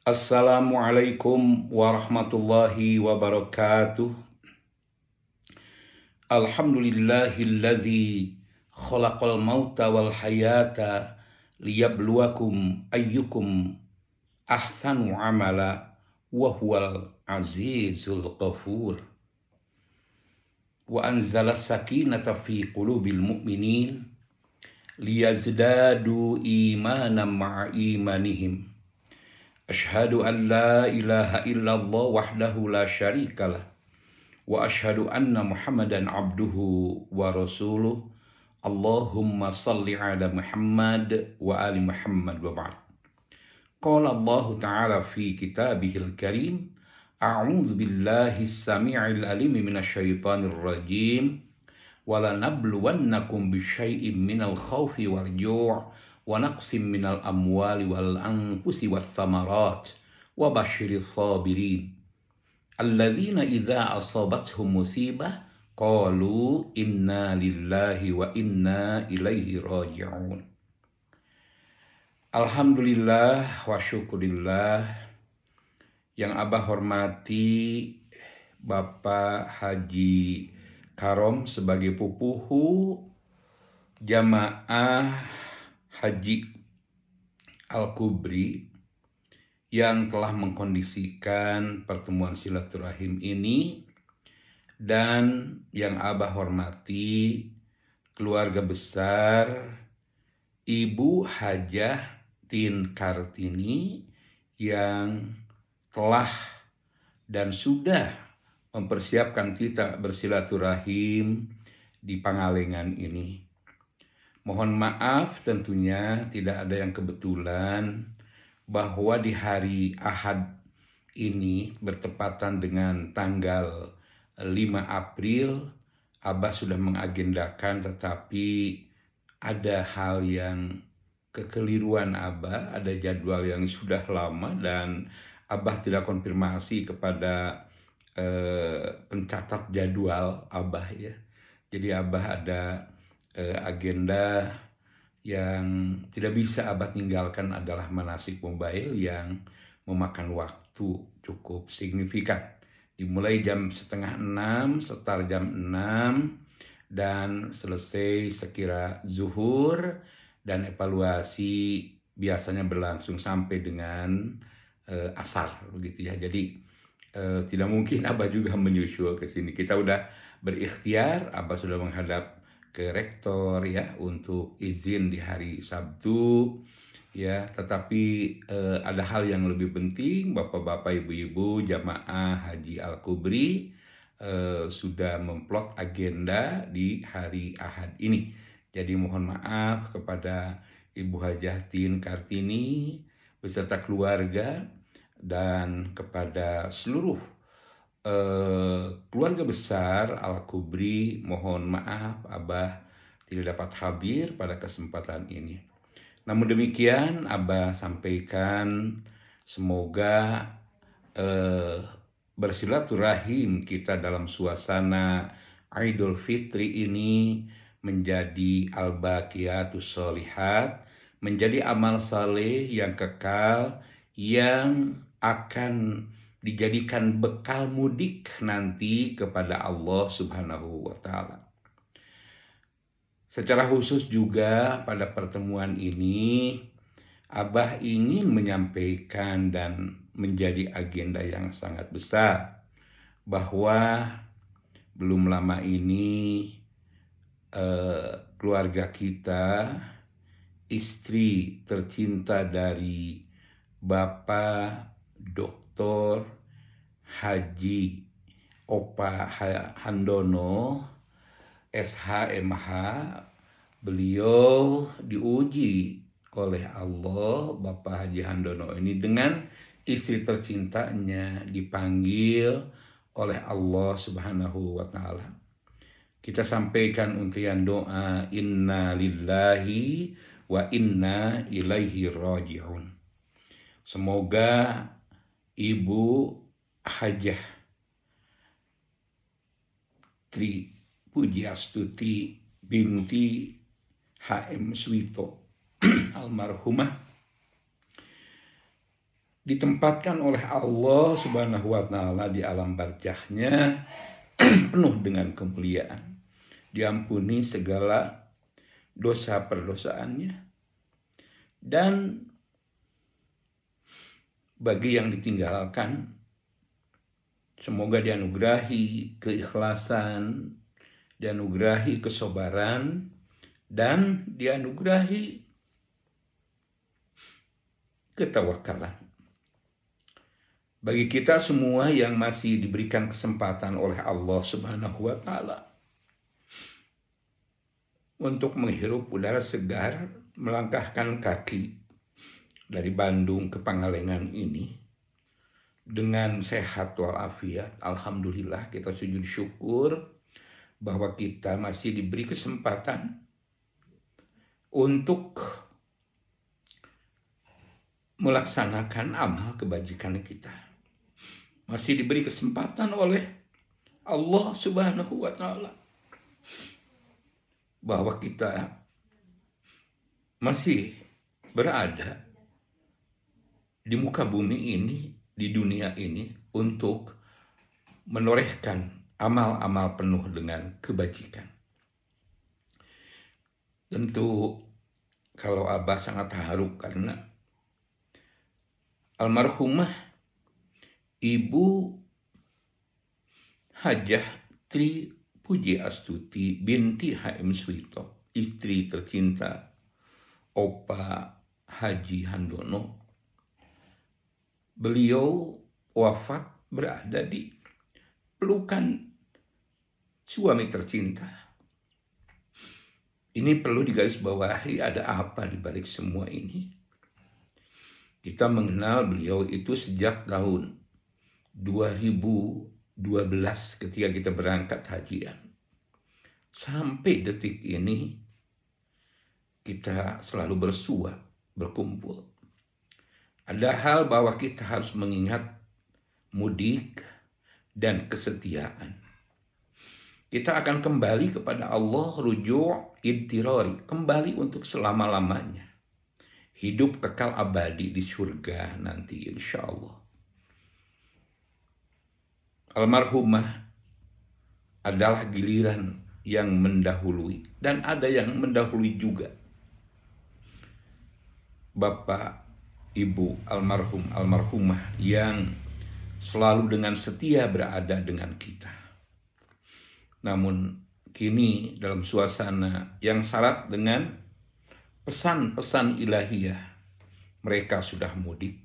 Assalamualaikum warahmatullahi wabarakatuh. Alhamdulillahilladzi khalaqal mauta wal hayata liyabluwakum ayyukum ahsanu amala wa huwal azizul ghafur. Wa anzala sakinata fi qulubil mu'minin liyazdadu imanan ma'a imanihim. Asyhadu an la ilaha illallah wahdahu la syarikalah wa asyhadu anna Muhammadan abduhu wa rasuluh. Allahumma salli ala Muhammad wa ali Muhammad wa ba'd. Qala Allah ta'ala fi kitabihil karim, a'udzu billahi samii'il alim minasyaitonir rajim. Wala nabluwannakum bisyai'im minal khaufi wal ju' wa naqsim minal amwali wal anfusi wath thamarat wa basyiril sabirin alladzina idza asabathum musibah qalu inna lillahi wa inna ilaihi raji'un. Alhamdulillah wa syukurillah. Yang Abah hormati Bapak Haji Karom sebagai pupuhu jamaah Haji Al-Kubri yang telah mengkondisikan pertemuan silaturahim ini, dan yang Abah hormati keluarga besar Ibu Hajah Tin Kartini yang telah dan sudah mempersiapkan kita bersilaturahim di Pangalengan ini. Mohon maaf tentunya tidak ada yang kebetulan bahwa di hari Ahad ini bertepatan dengan tanggal 5 April Abah sudah mengagendakan, tetapi ada hal yang kekeliruan Abah, ada jadwal yang sudah lama dan Abah tidak konfirmasi kepada pencatat jadwal Abah ya. Jadi Abah ada agenda yang tidak bisa Abah tinggalkan adalah manasik mubail yang memakan waktu cukup signifikan. Dimulai jam 5:30, setar jam 6, dan selesai sekira zuhur, dan evaluasi biasanya berlangsung sampai dengan asar begitu ya. Jadi tidak mungkin Abah juga menyusul ke sini. Kita udah berikhtiar, Abah sudah menghadap ke rektor ya untuk izin di hari Sabtu ya, tetapi ada hal yang lebih penting. Bapak-bapak, ibu-ibu jamaah Haji Al-Kubri sudah memplot agenda di hari Ahad ini. Jadi mohon maaf kepada Ibu Hajah Tin Kartini beserta keluarga dan kepada seluruh keluarga besar Al-Kubri, mohon maaf Abah tidak dapat hadir pada kesempatan ini. Namun demikian Abah sampaikan semoga bersilaturahim kita dalam suasana Idul Fitri ini menjadi al-baqiyatus sholihat, menjadi amal saleh yang kekal yang akan dijadikan bekal mudik nanti kepada Allah Subhanahu wa Ta'ala. Secara khusus juga pada pertemuan ini Abah ingin menyampaikan dan menjadi agenda yang sangat besar bahwa belum lama ini keluarga kita, istri tercinta dari Bapak Dr. Haji Opa Handono SHMH, beliau diuji oleh Allah. Bapak Haji Handono ini dengan istri tercintanya dipanggil oleh Allah Subhanahu wa Ta'ala. Kita sampaikan untian doa inna lillahi wa inna ilaihi raji'un. Semoga Ibu Hajah Tri Pujiastuti binti HM Suwito almarhumah ditempatkan oleh Allah Subhanahu wa taala di alam barzahnya penuh dengan kemuliaan. Diampuni segala dosa perdosaannya, dan bagi yang ditinggalkan semoga dianugerahi keikhlasan, dianugerahi kesabaran, dan dianugerahi ketawakalan. Bagi kita semua yang masih diberikan kesempatan oleh Allah Subhanahu wa taala untuk menghirup udara segar, melangkahkan kaki dari Bandung ke Pangalengan ini dengan sehat walafiat, alhamdulillah kita sujud syukur bahwa kita masih diberi kesempatan untuk melaksanakan amal kebajikan kita. Masih diberi kesempatan oleh Allah Subhanahu wa taala bahwa kita masih berada di muka bumi ini, di dunia ini, untuk menorehkan amal-amal penuh dengan kebajikan. Tentu kalau Abah sangat haru karena almarhumah Ibu Hajah Tri Puji Astuti binti H.M. Suwito, istri tercinta Opa Haji Handono. Beliau wafat berada di pelukan suami tercinta. Ini perlu digarisbawahi, ada apa di balik semua ini? Kita mengenal beliau itu sejak tahun 2012 ketika kita berangkat hajian. Sampai detik ini kita selalu bersua, berkumpul. Ada hal bahwa kita harus mengingat mudik dan kesetiaan. Kita akan kembali kepada Allah, rujuk idtirari, kembali untuk selama-lamanya. Hidup kekal abadi di surga nanti insya Allah. Almarhumah adalah giliran yang mendahului, dan ada yang mendahului juga. Bapak, Ibu almarhum, almarhumah yang selalu dengan setia berada dengan kita. Namun kini dalam suasana yang syarat dengan pesan-pesan ilahiyah, mereka sudah mudik,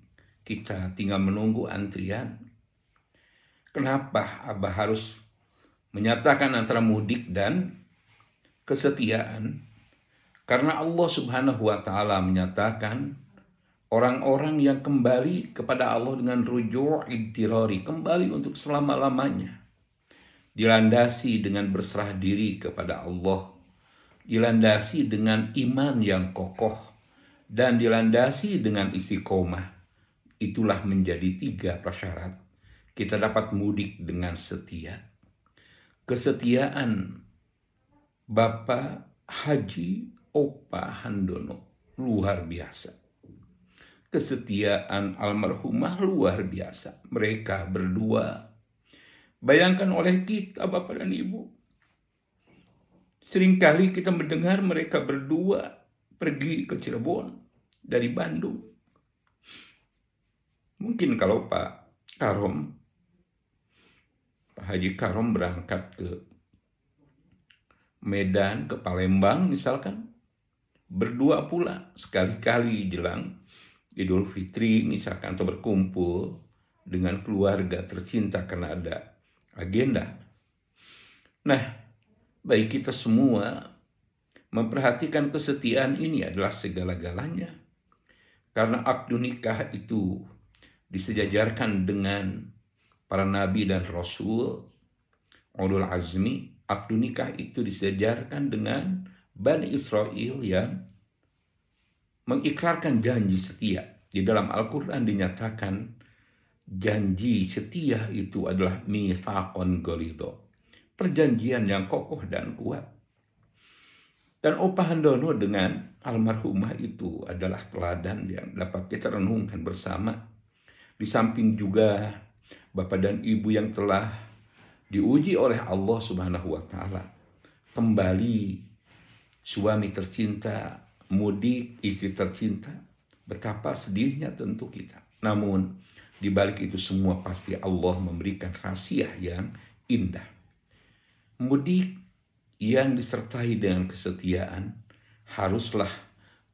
kita tinggal menunggu antrian. Kenapa Abah harus menyatakan antara mudik dan kesetiaan? Karena Allah Subhanahu wa taala menyatakan orang-orang yang kembali kepada Allah dengan rujuk idtirari, kembali untuk selama-lamanya, dilandasi dengan berserah diri kepada Allah, dilandasi dengan iman yang kokoh, dan dilandasi dengan istiqomah. Itulah menjadi 3 prasyarat kita dapat mudik dengan setia. Kesetiaan Bapak Haji Opa Handono luar biasa. Kesetiaan almarhumah luar biasa. Mereka berdua, bayangkan oleh kita Bapak dan Ibu, seringkali kita mendengar mereka berdua pergi ke Cirebon dari Bandung. Mungkin kalau Pak Haji Karom berangkat ke Medan, ke Palembang misalkan, berdua pula sekali-kali jelang Idul Fitri misalkan, atau berkumpul dengan keluarga tercinta karena ada agenda. Nah, bagi kita semua memperhatikan kesetiaan ini adalah segala-galanya. Karena akdu nikah itu disejajarkan dengan para nabi dan rasul, ulul azmi. Akdu nikah itu disejajarkan dengan Bani Israel yang mengikrarkan janji setia. Di dalam Al-Quran dinyatakan janji setia itu adalah mitsaqon ghalidho, perjanjian yang kokoh dan kuat. Dan Opa Handono dengan almarhumah itu adalah teladan yang dapat kita renungkan bersama. Di samping juga Bapak dan Ibu yang telah diuji oleh Allah Subhanahu wa taala, kembali suami tercinta, mudik istri tercinta, betapa sedihnya tentu kita. Namun di balik itu semua pasti Allah memberikan rahasia yang indah. Mudik yang disertai dengan kesetiaan haruslah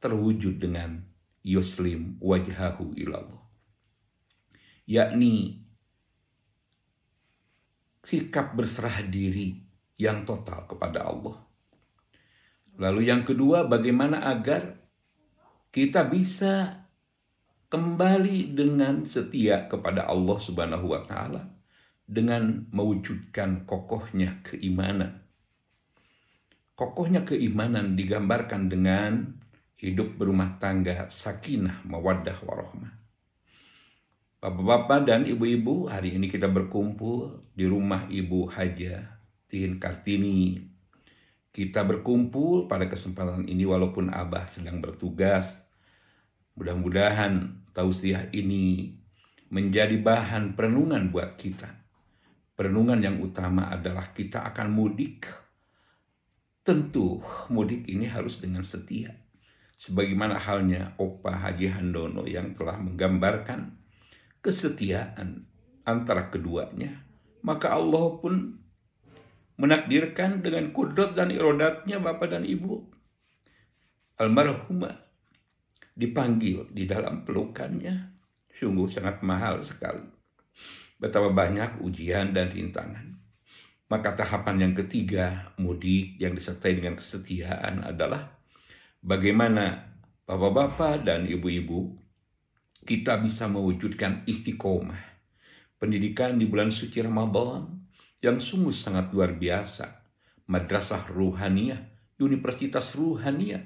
terwujud dengan yuslim wajhahu ilallah, yakni sikap berserah diri yang total kepada Allah. Lalu yang kedua, bagaimana agar kita bisa kembali dengan setia kepada Allah Subhanahu wa taala dengan mewujudkan kokohnya keimanan. Kokohnya keimanan digambarkan dengan hidup berumah tangga sakinah, mawaddah, warahmah. Bapak-bapak dan ibu-ibu, hari ini kita berkumpul di rumah Ibu Hajah Tihin Kartini. Kita berkumpul pada kesempatan ini walaupun Abah sedang bertugas. Mudah-mudahan tausiah ini menjadi bahan perenungan buat kita. Perenungan yang utama adalah kita akan mudik. Tentu mudik ini harus dengan setia. Sebagaimana halnya Opa Haji Handono yang telah menggambarkan kesetiaan antara keduanya. Maka Allah pun menakdirkan dengan kudrat dan irodatnya Bapak dan Ibu almarhumah dipanggil di dalam pelukannya. Sungguh sangat mahal sekali. Betapa banyak ujian dan rintangan. Maka tahapan yang ketiga, mudik yang disertai dengan kesetiaan adalah bagaimana Bapak-bapak dan Ibu-ibu kita bisa mewujudkan istiqomah. Pendidikan di bulan suci Ramadan yang sungguh sangat luar biasa. Madrasah Ruhaniyah, Universitas Ruhaniyah.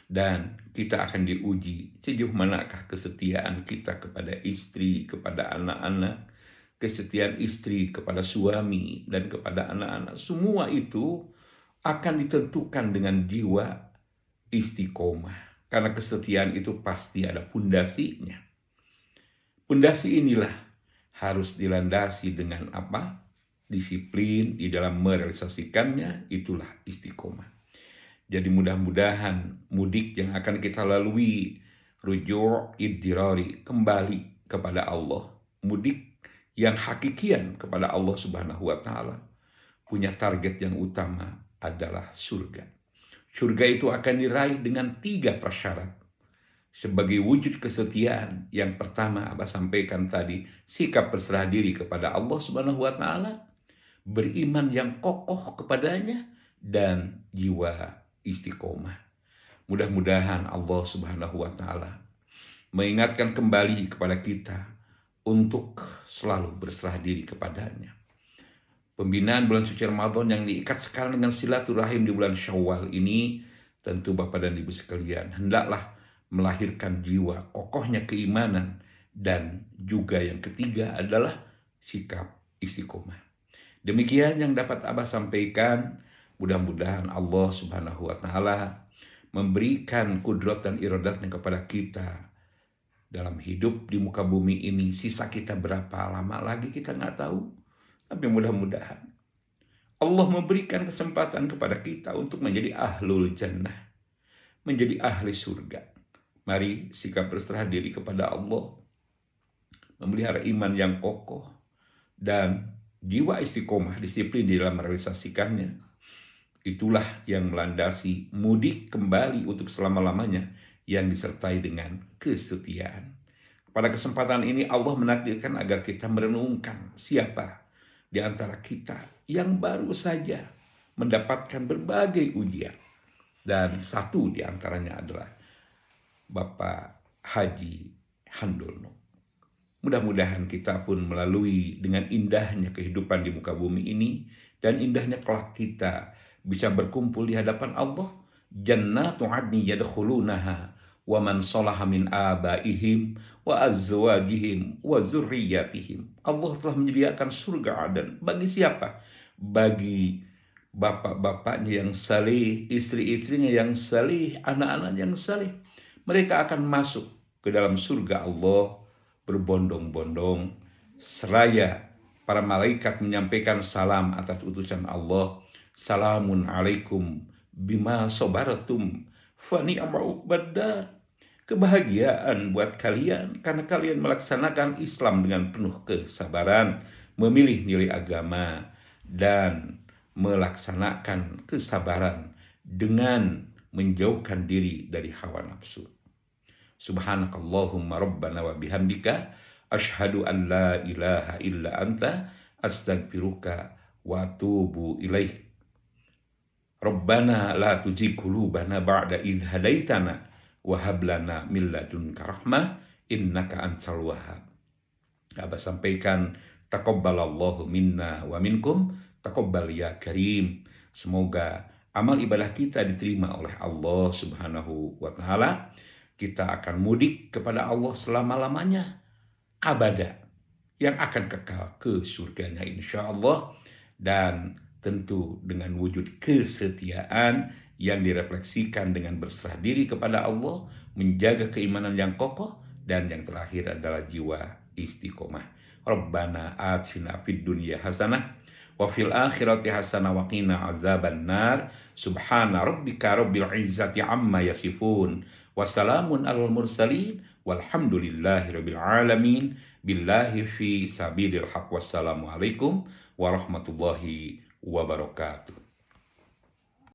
Dan kita akan diuji sejauh manakah kesetiaan kita kepada istri, kepada anak-anak, kesetiaan istri kepada suami dan kepada anak-anak. Semua itu akan ditentukan dengan jiwa istiqomah. Karena kesetiaan itu pasti ada pundasinya. Pundasi inilah harus dilandasi dengan apa? Disiplin di dalam merealisasikannya, itulah istiqomah. Jadi mudah-mudahan mudik yang akan kita lalui, rujuk iddirari, kembali kepada Allah. Mudik yang hakikian kepada Allah Subhanahu wa taala, punya target yang utama adalah surga. Surga itu akan diraih dengan 3 prasyarat. Sebagai wujud kesetiaan, yang pertama Abah sampaikan tadi, sikap berserah diri kepada Allah Subhanahu wa taala, beriman yang kokoh kepadanya, dan jiwa istiqomah. Mudah-mudahan Allah Subhanahu wa taala mengingatkan kembali kepada kita untuk selalu berserah diri kepadanya. Pembinaan bulan suci Ramadan yang diikat sekarang dengan silaturahim di bulan Syawal ini, tentu Bapak dan Ibu sekalian, hendaklah melahirkan jiwa kokohnya keimanan, dan juga yang ketiga adalah sikap istiqomah. Demikian yang dapat Abah sampaikan. Mudah-mudahan Allah Subhanahu wa taala memberikan kudrat dan iradatnya kepada kita dalam hidup di muka bumi ini. Sisa kita berapa lama lagi kita nggak tahu, tapi mudah-mudahan Allah memberikan kesempatan kepada kita untuk menjadi ahlul jannah, menjadi ahli surga. Mari sikap berserah diri kepada Allah, memelihara iman yang kokoh, dan jiwa istiqomah, disiplin di dalam merealisasikannya. Itulah yang melandasi mudik kembali untuk selama-lamanya yang disertai dengan kesetiaan. Pada kesempatan ini Allah menakdirkan agar kita merenungkan siapa di antara kita yang baru saja mendapatkan berbagai ujian. Dan satu di antaranya adalah Bapak Haji Handono. Mudah-mudahan kita pun melalui dengan indahnya kehidupan di muka bumi ini, dan indahnya kelak kita bisa berkumpul di hadapan Allah. Jannatu adni yadkhulunaha wa man salaha min abaihim wa azwajihim wa zurriyatihim. Allah telah menyediakan surga Aden. Bagi siapa? Bagi bapak-bapaknya yang saleh, istri-istrinya yang saleh, anak-anak yang saleh. Mereka akan masuk ke dalam surga Allah berbondong-bondong, seraya para malaikat menyampaikan salam atas utusan Allah. Salamun alaikum bima sobaratum fa ni'ma uqbad. Kebahagiaan buat kalian karena kalian melaksanakan Islam dengan penuh kesabaran, memilih nilai agama, dan melaksanakan kesabaran dengan menjauhkan diri dari hawa nafsu. Subhanakallahumma rabbana wa bihamdika asyhadu an la ilaha illa anta astaghfiruka wa atubu ilaik. Rabbana la tuzigh qulubana ba'da idh hadaitana wa hab lana min ladunka rahmah innaka antal wahhab. Abah sampaikan taqabbalallahu minna wa minkum, taqabbal ya karim. Semoga amal ibadah kita diterima oleh Allah Subhanahu wa taala. Kita akan mudik kepada Allah selama-lamanya, abada, yang akan kekal ke surganya insyaallah, dan tentu dengan wujud kesetiaan yang direfleksikan dengan berserah diri kepada Allah, menjaga keimanan yang kokoh, dan yang terakhir adalah jiwa istiqomah. Rabbana atina fid dunya hasanah wa fil akhirati hasanah wa qina azabannar. Subhana rabbika rabbil izzati amma yasifun. Wassalamun alal mursalin walhamdulillahi rabbil alamin. Billahi fi sabilil haq. Wassalamualaikum warahmatullahi wabarakatuh.